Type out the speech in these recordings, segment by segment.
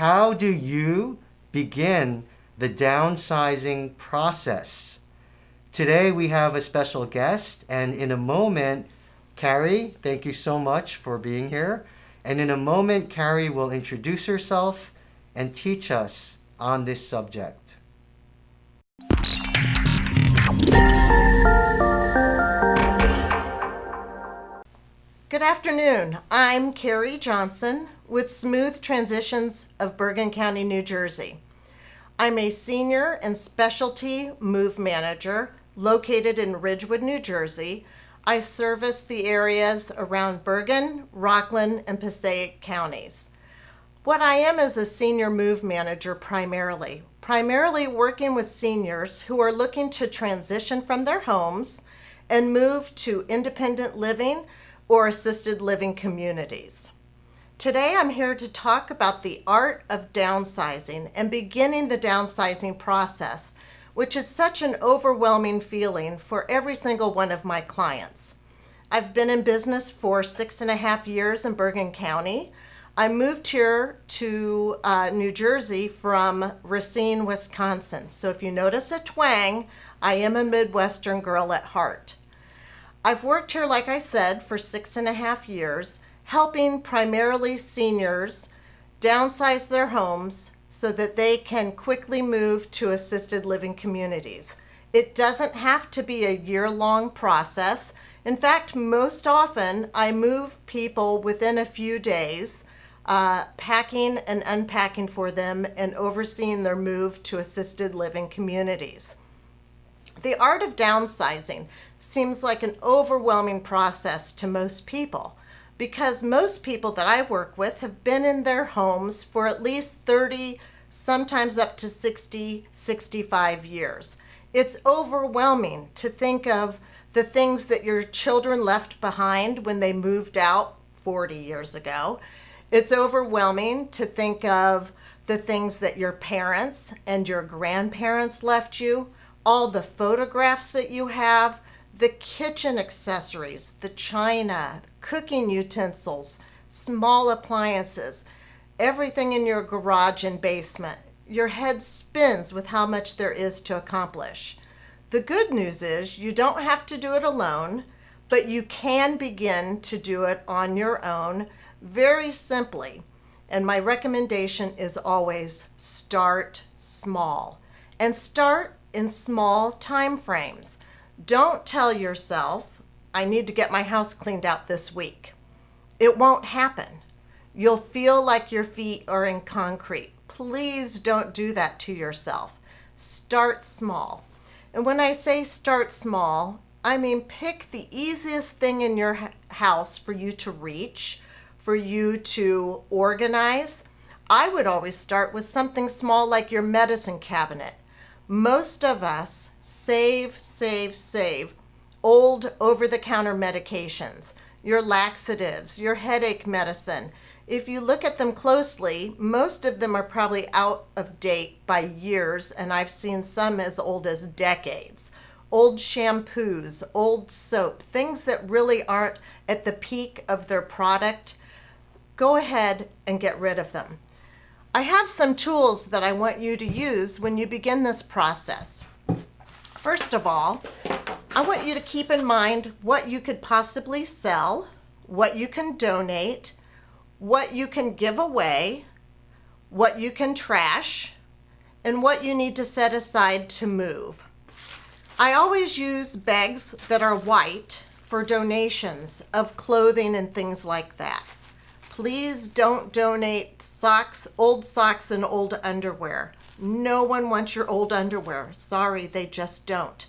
How do you begin the downsizing process? Today we have a special guest, and in a moment, Carrie, thank you so much for being here. And in a moment, Carrie will introduce herself and teach us on this subject. Good afternoon. I'm Carrie Johnson with Smooth Transitions of Bergen County, New Jersey. I'm a senior and specialty move manager located in Ridgewood, New Jersey. I service the areas around Bergen, Rockland, and Passaic counties. What I am is a senior move manager primarily working with seniors who are looking to transition from their homes and move to independent living or assisted living communities. Today I'm here to talk about the art of downsizing and beginning the downsizing process, which is such an overwhelming feeling for every single one of my clients. I've been in business for 6.5 years in Bergen County. I moved here to New Jersey from Racine, Wisconsin. So if you notice a twang, I am a Midwestern girl at heart. I've worked here, like I said, for 6.5 years, helping primarily seniors downsize their homes so that they can quickly move to assisted living communities. It doesn't have to be a year-long process. In fact, most often I move people within a few days, packing and unpacking for them and overseeing their move to assisted living communities. The art of downsizing seems like an overwhelming process to most people, because most people that I work with have been in their homes for at least 30, sometimes up to 60, 65 years. It's overwhelming to think of the things that your children left behind when they moved out 40 years ago. It's overwhelming to think of the things that your parents and your grandparents left you, all the photographs that you have, the kitchen accessories, the china, cooking utensils, small appliances, everything in your garage and basement. Your head spins with how much there is to accomplish. The good news is you don't have to do it alone, but you can begin to do it on your own very simply. And my recommendation is always start small and start in small time frames. Don't tell yourself, I need to get my house cleaned out this week. It won't happen. You'll feel like your feet are in concrete. Please don't do that to yourself. Start small. And when I say start small, I mean pick the easiest thing in your house for you to reach, for you to organize. I would always start with something small like your medicine cabinet. Most of us save old over-the-counter medications, your laxatives, your headache medicine. If you look at them closely, most of them are probably out of date by years, and I've seen some as old as decades. Old shampoos, old soap, things that really aren't at the peak of their product, go ahead and get rid of them. I have some tools that I want you to use when you begin this process. First of all, I want you to keep in mind what you could possibly sell, what you can donate, what you can give away, what you can trash, and what you need to set aside to move. I always use bags that are white for donations of clothing and things like that. Please don't donate socks, old socks and old underwear. No one wants your old underwear. Sorry, they just don't.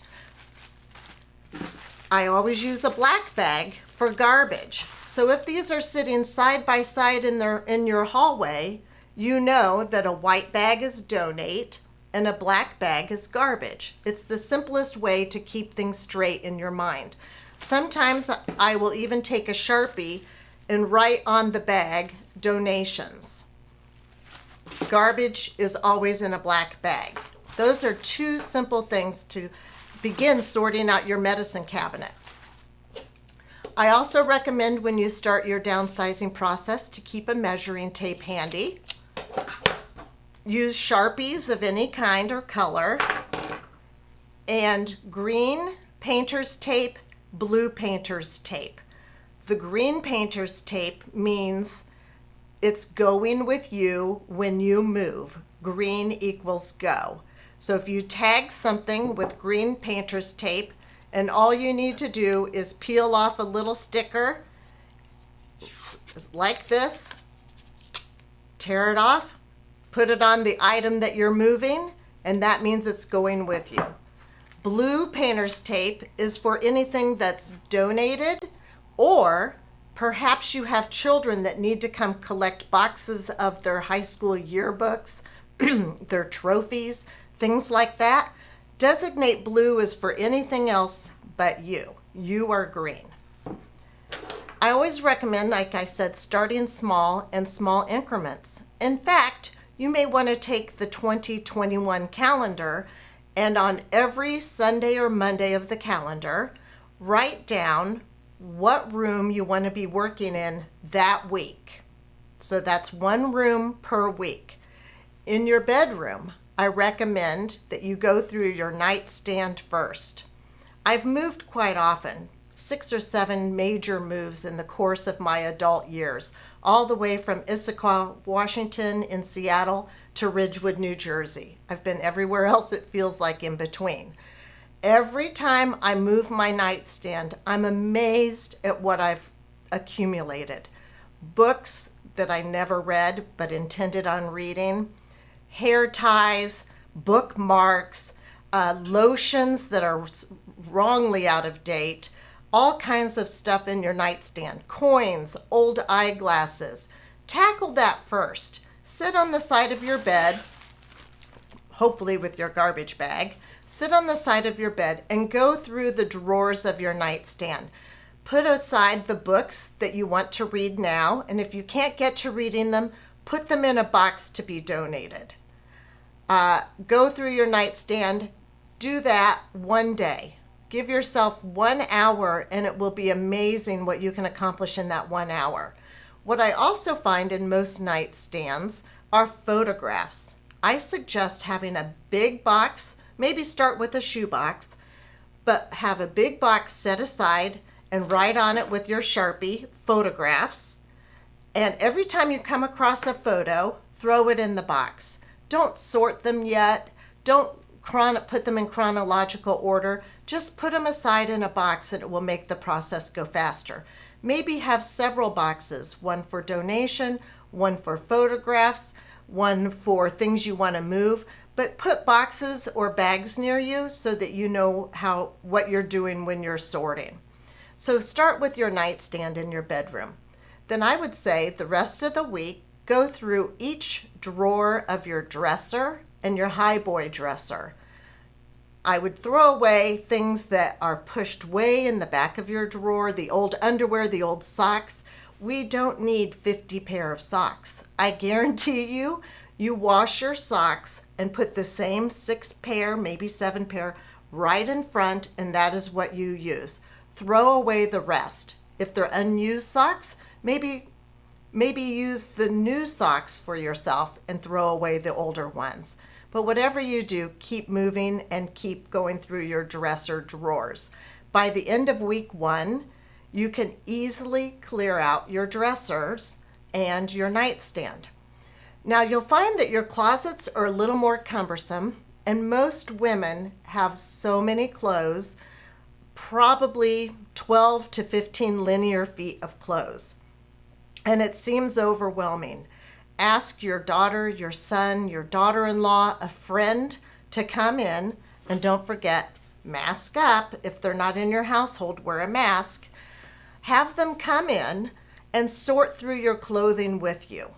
I always use a black bag for garbage. So if these are sitting side by side in your hallway, you know that a white bag is donate and a black bag is garbage. It's the simplest way to keep things straight in your mind. Sometimes I will even take a Sharpie and write on the bag, donations. Garbage is always in a black bag. Those are two simple things to begin sorting out your medicine cabinet. I also recommend when you start your downsizing process to keep a measuring tape handy. use Sharpies of any kind or color, and green painter's tape, blue painter's tape. The green painter's tape means it's going with you when you move. Green equals go. So if you tag something with green painter's tape, and all you need to do is peel off a little sticker like this, tear it off, put it on the item that you're moving, and that means it's going with you. Blue painter's tape is for anything that's donated, or perhaps you have children that need to come collect boxes of their high school yearbooks, their trophies, things like that. Designate blue as for anything else but you. You are green. I always recommend, like I said, starting small and small increments. In fact, you may want to take the 2021 calendar and on every Sunday or Monday of the calendar, write down what room you want to be working in that week. So that's one room per week. In your bedroom, I recommend that you go through your nightstand first. I've moved quite often, 6 or 7 major moves in the course of my adult years, all the way from Issaquah, Washington, in Seattle, to Ridgewood, New Jersey. I've been everywhere else it feels like in between. Every time I move my nightstand, I'm amazed at what I've accumulated. Books that I never read but intended on reading, hair ties, bookmarks, lotions that are wrongly out of date, all kinds of stuff in your nightstand, coins, old eyeglasses. Tackle that first. Sit on the side of your bed, hopefully with your garbage bag. Sit on the side of your bed and go through the drawers of your nightstand. Put aside the books that you want to read now, and if you can't get to reading them, put them in a box to be donated. Go through your nightstand. Do that one day. Give yourself 1 hour, and it will be amazing what you can accomplish in that 1 hour. What I also find in most nightstands are photographs. I suggest having a big box, maybe start with a shoebox, but have a big box set aside and write on it with your Sharpie photographs. And every time you come across a photo, throw it in the box. Don't sort them yet. Don't put them in chronological order. Just put them aside in a box and it will make the process go faster. Maybe have several boxes, one for donation, one for photographs, one for things you want to move, but put boxes or bags near you so that you know what you're doing when you're sorting. So start with your nightstand in your bedroom. Then I would say the rest of the week, go through each drawer of your dresser and your highboy dresser. I would throw away things that are pushed way in the back of your drawer, the old underwear, the old socks. We don't need 50 pair of socks. I guarantee you, you wash your socks and put the same 6 pair, maybe 7 pair, right in front, and that is what you use. Throw away the rest. If they're unused socks, maybe use the new socks for yourself and throw away the older ones. But whatever you do, keep moving and keep going through your dresser drawers. By the end of week 1, you can easily clear out your dressers and your nightstand. Now you'll find that your closets are a little more cumbersome, and most women have so many clothes, probably 12 to 15 linear feet of clothes. And it seems overwhelming. Ask your daughter, your son, your daughter-in-law, a friend to come in, and don't forget, mask up. If they're not in your household, wear a mask. Have them come in and sort through your clothing with you.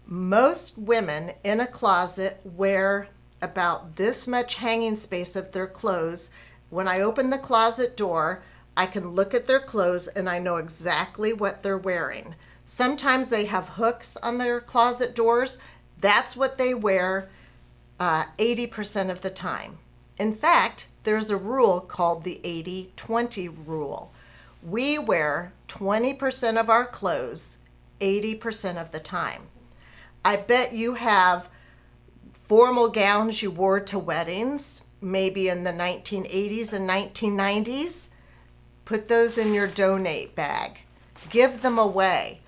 Most women in a closet wear about this much hanging space of their clothes. When I open the closet door, I can look at their clothes and I know exactly what they're wearing. Sometimes they have hooks on their closet doors. That's what they wear 80% of the time. In fact, there's a rule called the 80-20 rule. We wear 20% of our clothes 80% of the time. I bet you have formal gowns you wore to weddings, maybe in the 1980s and 1990s, put those in your donate bag. Give them away.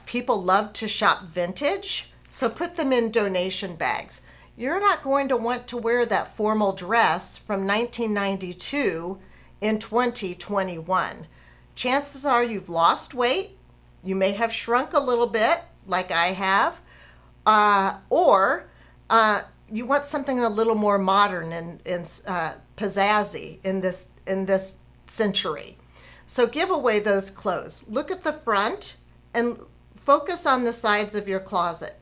People love to shop vintage, so put them in donation bags. You're not going to want to wear that formal dress from 1992 in 2021. Chances are you've lost weight, you may have shrunk a little bit, like I have, or you want something a little more modern and pizzazzy in this century. So give away those clothes. Look at the front and focus on the sides of your closet.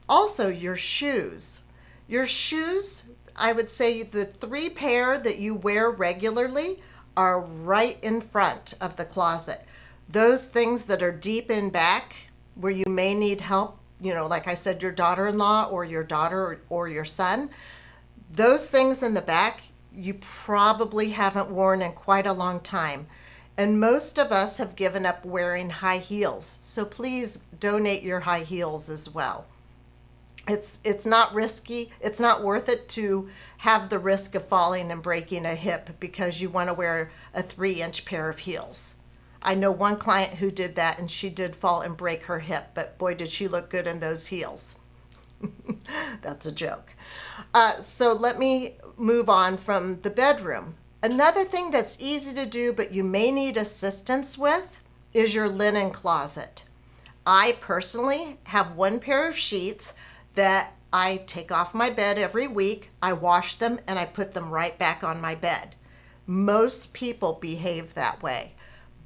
Also, your shoes. Your shoes, I would say the 3 pair that you wear regularly are right in front of the closet. Those things that are deep in back where you may need help, like I said, your daughter-in-law or your daughter or your son, those things in the back you probably haven't worn in quite a long time. And most of us have given up wearing high heels. So please donate your high heels as well. It's not risky. It's not worth it to have the risk of falling and breaking a hip because you want to wear a 3-inch pair of heels. I know one client who did that and she did fall and break her hip, but boy, did she look good in those heels. That's a joke. So let me move on from the bedroom. Another thing that's easy to do, but you may need assistance with, is your linen closet. I personally have 1 pair of sheets that I take off my bed every week. I wash them and I put them right back on my bed. Most people behave that way.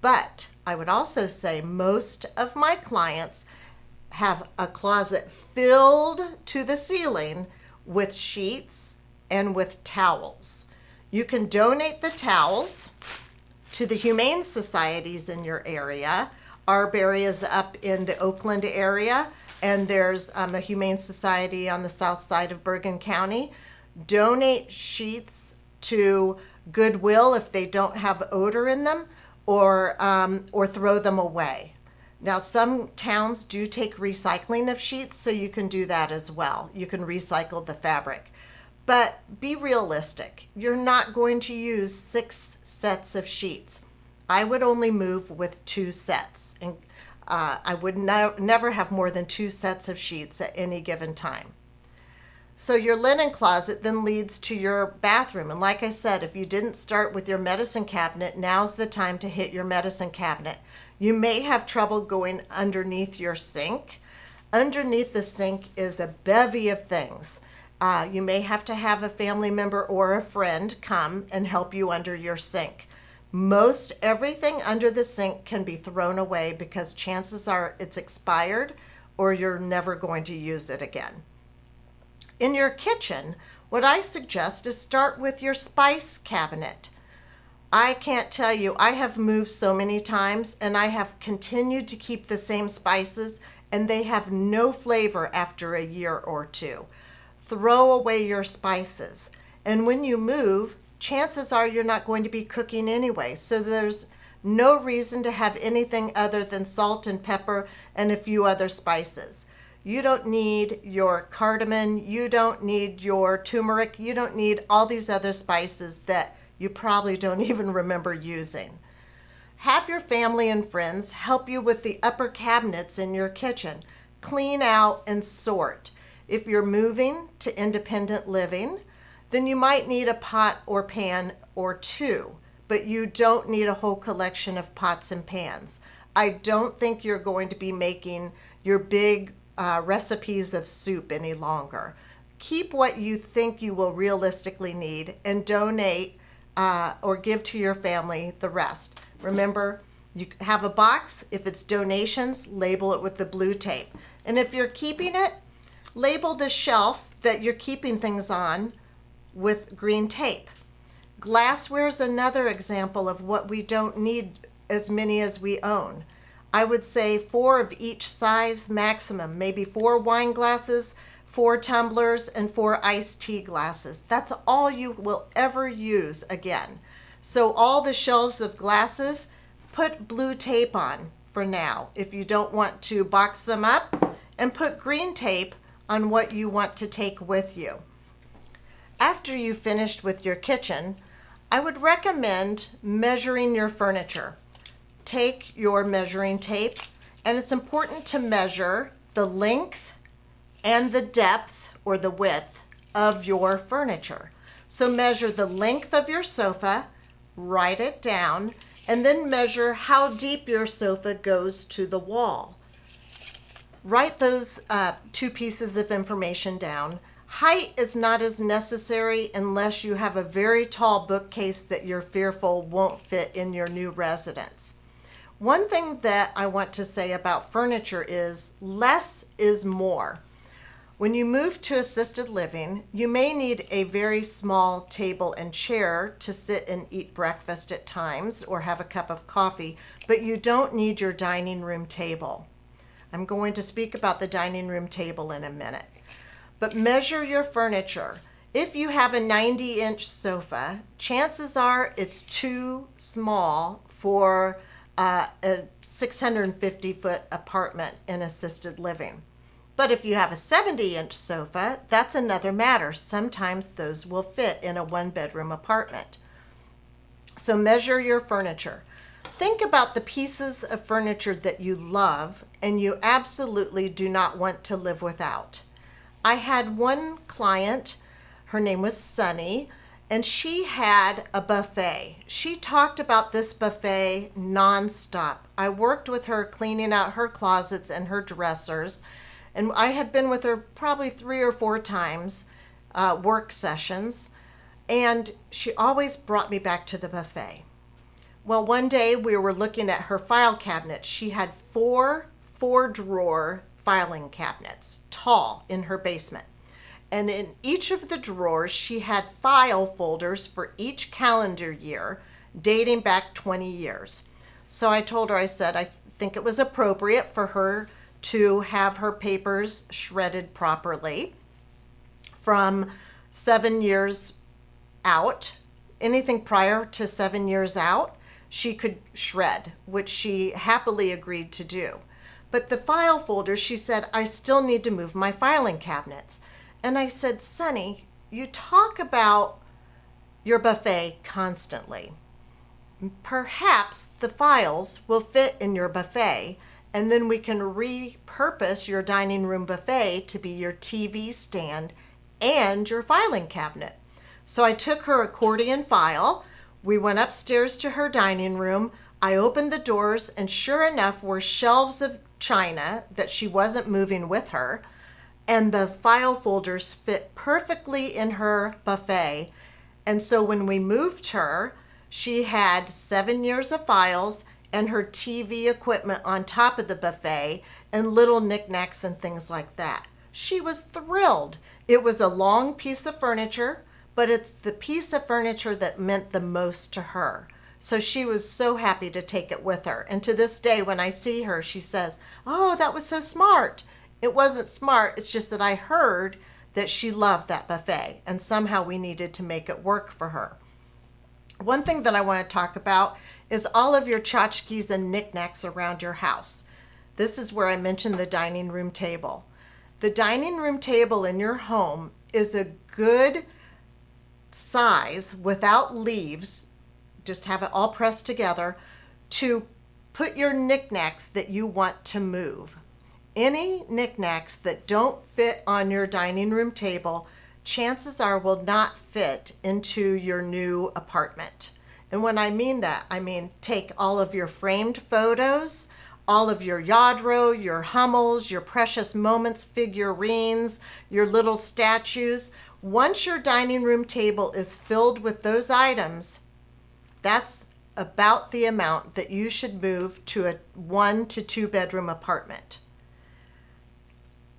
But I would also say most of my clients have a closet filled to the ceiling with sheets and with towels. You can donate the towels to the humane societies in your area. Arbor is up in the Oakland area, and there's a humane society on the south side of Bergen County. Donate sheets to Goodwill if they don't have odor in them, or throw them away. Now, some towns do take recycling of sheets, so you can do that as well. You can recycle the fabric. But be realistic. You're not going to use 6 sets of sheets. I would only move with 2 sets. And I would never have more than 2 sets of sheets at any given time. So your linen closet then leads to your bathroom. And like I said, if you didn't start with your medicine cabinet, now's the time to hit your medicine cabinet. You may have trouble going underneath your sink. Underneath the sink is a bevy of things. You may have to have a family member or a friend come and help you under your sink. Most everything under the sink can be thrown away because chances are it's expired or you're never going to use it again. In your kitchen, what I suggest is start with your spice cabinet. I can't tell you, I have moved so many times and I have continued to keep the same spices and they have no flavor after a year or 2. Throw away your spices. And when you move, chances are you're not going to be cooking anyway. So there's no reason to have anything other than salt and pepper and a few other spices. You don't need your cardamom, you don't need your turmeric, you don't need all these other spices that you probably don't even remember using. Have your family and friends help you with the upper cabinets in your kitchen. Clean out and sort. If you're moving to independent living, then you might need a pot or pan or 2, but you don't need a whole collection of pots and pans. I don't think you're going to be making your big recipes of soup any longer. Keep what you think you will realistically need and donate or give to your family the rest. Remember, you have a box. If it's donations, label it with the blue tape. And if you're keeping it, label the shelf that you're keeping things on with green tape. Glassware is another example of what we don't need as many as we own. I would say 4 of each size maximum, maybe 4 wine glasses, 4 tumblers, and 4 iced tea glasses. That's all you will ever use again. So all the shelves of glasses, put blue tape on for now if you don't want to box them up, and put green tape on what you want to take with you. After you've finished with your kitchen, I would recommend measuring your furniture. Take your measuring tape, and it's important to measure the length and the depth or the width of your furniture. So measure the length of your sofa, write it down, and then measure how deep your sofa goes to the wall. Write those two pieces of information down. Height is not as necessary unless you have a very tall bookcase that you're fearful won't fit in your new residence. One thing that I want to say about furniture is less is more. When you move to assisted living, you may need a very small table and chair to sit and eat breakfast at times or have a cup of coffee, but you don't need your dining room table. I'm going to speak about the dining room table in a minute. But measure your furniture. If you have a 90-inch sofa, chances are it's too small for a 650-foot apartment in assisted living. But if you have a 70-inch sofa, that's another matter. Sometimes those will fit in a one-bedroom apartment. So measure your furniture. Think about the pieces of furniture that you love and you absolutely do not want to live without. I had one client, her name was Sunny, and she had a buffet. She talked about this buffet nonstop. I worked with her cleaning out her closets and her dressers, and I had been with her probably 3 or 4 times, work sessions, and she always brought me back to the buffet. Well, one day we were looking at her file cabinets. She had 4 4-drawer filing cabinets, tall, in her basement. And in each of the drawers, she had file folders for each calendar year, dating back 20 years. So I told her, I said, I think it was appropriate for her to have her papers shredded properly from 7 years out. Anything prior to 7 years out, she could shred, which she happily agreed to do. But the file folders, she said, I still need to move my filing cabinets. And I said, Sunny, you talk about your buffet constantly. Perhaps the files will fit in your buffet, and then we can repurpose your dining room buffet to be your TV stand and your filing cabinet. So I took her accordion file. We went upstairs to her dining room. I opened the doors, and sure enough were shelves of china that she wasn't moving with her. And the file folders fit perfectly in her buffet. And so when we moved her, she had 7 years of files and her TV equipment on top of the buffet and little knickknacks and things like that. She was thrilled. It was a long piece of furniture, but it's the piece of furniture that meant the most to her. So she was so happy to take it with her. And to this day, when I see her, she says, "Oh, that was so smart." It wasn't smart, it's just that I heard that she loved that buffet, and somehow we needed to make it work for her. One thing that I want to talk about is all of your tchotchkes and knickknacks around your house. This is where I mentioned the dining room table. The dining room table in your home is a good size without leaves, just have it all pressed together, to put your knickknacks that you want to move. Any knickknacks that don't fit on your dining room table, chances are will not fit into your new apartment. And when I mean that, I mean take all of your framed photos, all of your Yadro, your Hummels, your Precious Moments figurines, your little statues. Once your dining room table is filled with those items, that's about the amount that you should move to a 1 to 2 bedroom apartment.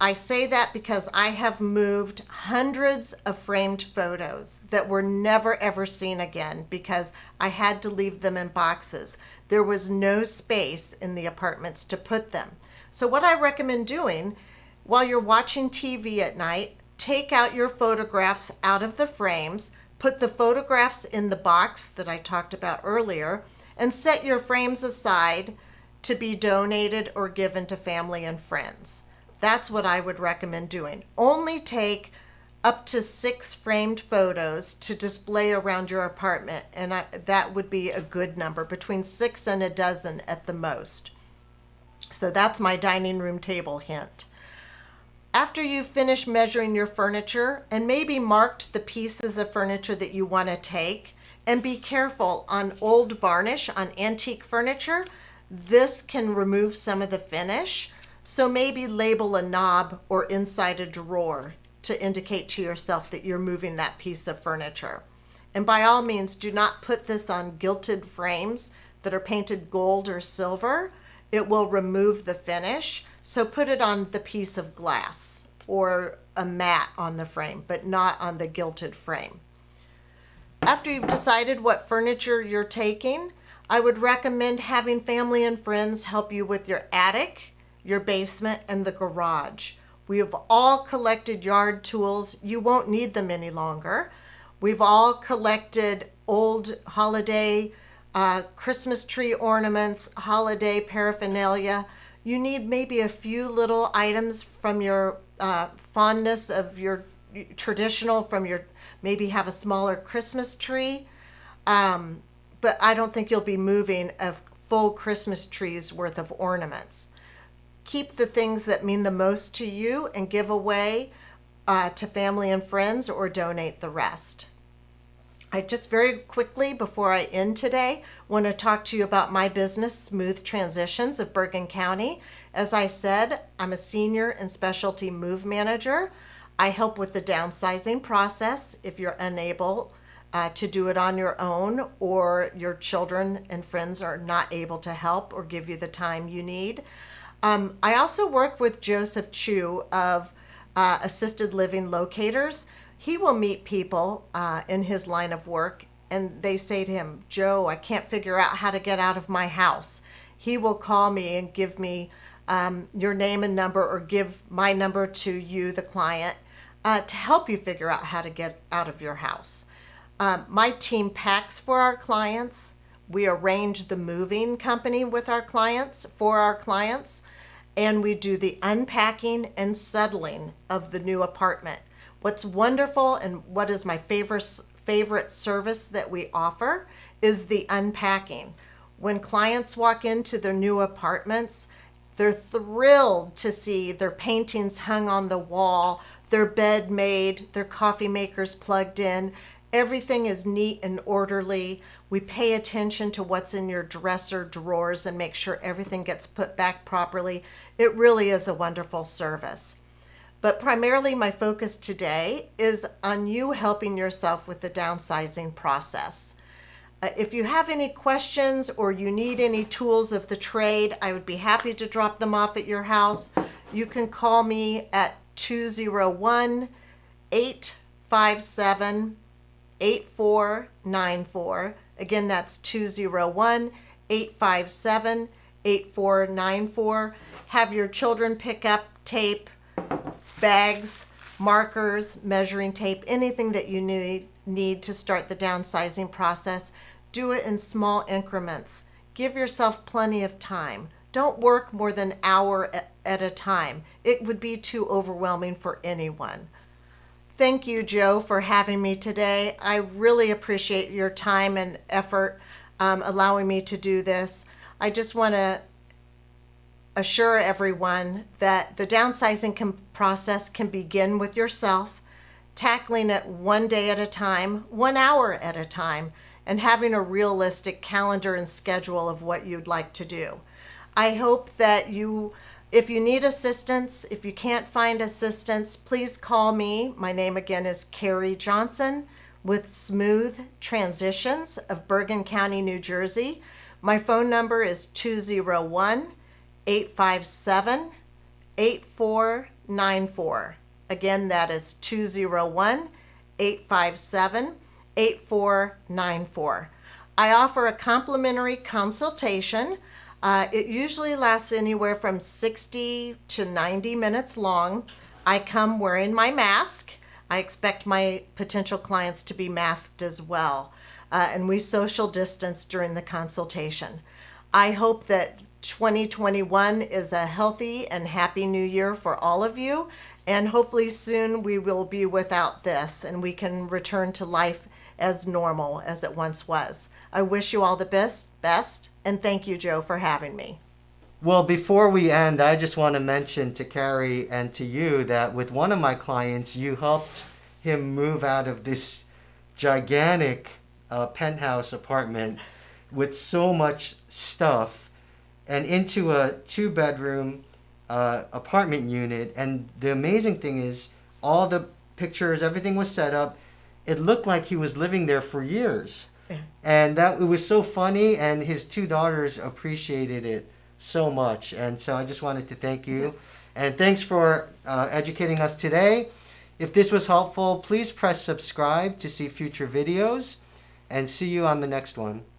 I say that because I have moved hundreds of framed photos that were never ever seen again because I had to leave them in boxes. There was no space in the apartments to put them. So what I recommend doing while you're watching TV at night, take out your photographs out of the frames, put the photographs in the box that I talked about earlier, and set your frames aside to be donated or given to family and friends. That's what I would recommend doing. Only take up to 6 framed photos to display around your apartment, and that would be a good number, between 6 and a dozen at the most. So that's my dining room table hint. After you've finished measuring your furniture and maybe marked the pieces of furniture that you want to take, and be careful on old varnish on antique furniture, this can remove some of the finish. So maybe label a knob or inside a drawer to indicate to yourself that you're moving that piece of furniture. And by all means, do not put this on gilded frames that are painted gold or silver. It will remove the finish. So put it on the piece of glass or a mat on the frame, but not on the gilded frame. After you've decided what furniture you're taking, I would recommend having family and friends help you with your attic, your basement, and the garage. We have all collected yard tools. You won't need them any longer. We've all collected old holiday Christmas tree ornaments, holiday paraphernalia. You need maybe a few little items from your fondness of your traditional, maybe have a smaller Christmas tree. But I don't think you'll be moving a full Christmas tree's worth of ornaments. Keep the things that mean the most to you and give away to family and friends, or donate the rest. I just very quickly, before I end today, want to talk to you about my business, Smooth Transitions of Bergen County. As I said, I'm a senior and specialty move manager. I help with the downsizing process if you're unable to do it on your own, or your children and friends are not able to help or give you the time you need. I also work with Joseph Chu of Assisted Living Locators. He will meet people in his line of work, and they say to him, "Joe, I can't figure out how to get out of my house." He will call me and give me your name and number, or give my number to you, the client, to help you figure out how to get out of your house. My team packs for our clients. We arrange the moving company with our clients, for our clients, and we do the unpacking and settling of the new apartment. What's wonderful, and what is my favorite service that we offer, is the unpacking. When clients walk into their new apartments, they're thrilled to see their paintings hung on the wall, their bed made, their coffee makers plugged in. Everything is neat and orderly. We pay attention to what's in your dresser drawers and make sure everything gets put back properly. It really is a wonderful service. But primarily my focus today is on you helping yourself with the downsizing process. If you have any questions or you need any tools of the trade, I would be happy to drop them off at your house. You can call me at 201-857-8494. Again, that's 201-857-8494. Have your children pick up tape, bags, markers, measuring tape, anything that you need to start the downsizing process. Do it in small increments. Give yourself plenty of time. Don't work more than an hour at a time. It would be too overwhelming for anyone. Thank you, Joe, for having me today. I really appreciate your time and effort allowing me to do this. I just want to assure everyone that the downsizing process can begin with yourself, tackling it one day at a time, 1 hour at a time, and having a realistic calendar and schedule of what you'd like to do. I hope that if you need assistance, if you can't find assistance, please call me. My name again is Carrie Johnson with Smooth Transitions of Bergen County, New Jersey. My phone number is 201-857-8494. Again, that is 201-857-8494. I offer a complimentary consultation. It usually lasts anywhere from 60 to 90 minutes long. I come wearing my mask. I expect my potential clients to be masked as well. And we social distance during the consultation. I hope that 2021 is a healthy and happy new year for all of you. And hopefully soon we will be without this and we can return to life as normal as it once was. I wish you all the best, and thank you, Joe, for having me. Well, before we end, I just want to mention to Carrie and to you that with one of my clients, you helped him move out of this gigantic penthouse apartment with so much stuff and into a 2-bedroom apartment unit. And the amazing thing is all the pictures, everything was set up. It looked like he was living there for years. Yeah. And that it was so funny, and his 2 daughters appreciated it so much. And so I just wanted to thank you. And thanks for educating us today. If this was helpful, please press subscribe to see future videos, and see you on the next one.